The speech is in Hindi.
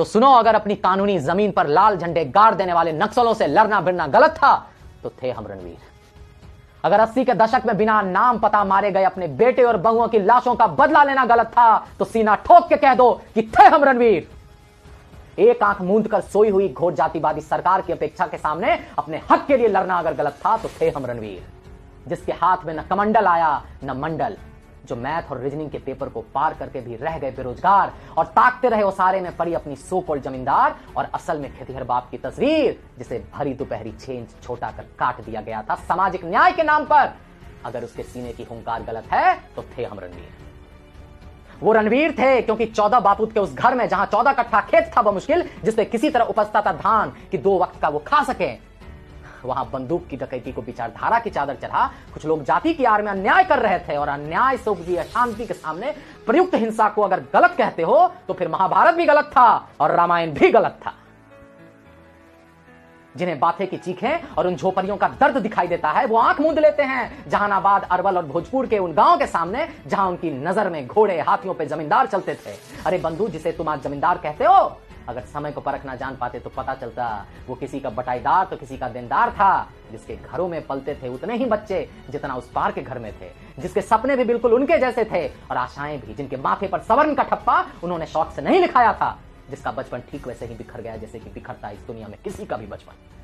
तो सुनो, अगर अपनी कानूनी जमीन पर लाल झंडे गाड़ देने वाले नक्सलों से लड़ना भिड़ना गलत था तो थे हम रणवीर। अगर 80 के दशक में बिना नाम पता मारे गए अपने बेटे और बहुओं की लाशों का बदला लेना गलत था तो सीना ठोक के कह दो कि थे हम रणवीर। एक आंख मूंद कर सोई हुई घोर जातिवादी सरकार की अपेक्षा के सामने अपने हक के लिए लड़ना अगर गलत था तो थे हम रणवीर। जिसके हाथ में न कमंडल आया न मंडल, जो मैथ और रीजनिंग के पेपर को पार करके भी रह गए बेरोजगार और ताकते रहे उसारे में पड़ी अपनी सो कॉल्ड जमींदार और असल में खेतीहर बाप की तस्वीर, जिसे भरी दोपहरी 6 इंच छोटा कर काट दिया गया था सामाजिक न्याय के नाम पर। अगर उसके सीने की हुंकार गलत है तो थे हम रणवीर। वो रणवीर थे क्योंकि 14 बापूत के उस घर में जहां 14 कट्ठा खेत था बमुश्किल जिससे किसी तरह उपजता था धान कि 2 वक्त का वो खा सके, वहां बंदूक की डकैती को विचारधारा की चादर चढ़ा कुछ लोग जाति की आड़ में अन्याय कर रहे थे। और अन्याय से उपजी अशांति के सामने प्रयुक्त हिंसा को अगर गलत कहते हो तो फिर महाभारत भी गलत था और रामायण भी गलत था। जिन्हें बातें की चीखें और उन झोपड़ियों का दर्द दिखाई देता है वो आंख मूंद लेते हैं जहानाबाद, अरवल और भोजपुर के उन गांवों के सामने जहां उनकी नजर में घोड़े हाथियों पे जमींदार चलते थे। अरे बंधु, जिसे तुम आज जमींदार कहते हो, अगर समय को परख ना जान पाते तो पता चलता वो किसी का बटाईदार तो किसी का देनदार था, जिसके घरों में पलते थे उतने ही बच्चे जितना उस पार के घर में थे, जिसके सपने भी बिल्कुल उनके जैसे थे और आशाएं भी, जिनके माथे पर सवर्ण का ठप्पा उन्होंने शौक से नहीं लिखाया था, जिसका बचपन ठीक वैसे ही बिखर गया जैसे कि बिखरता इस दुनिया में किसी का भी बचपन।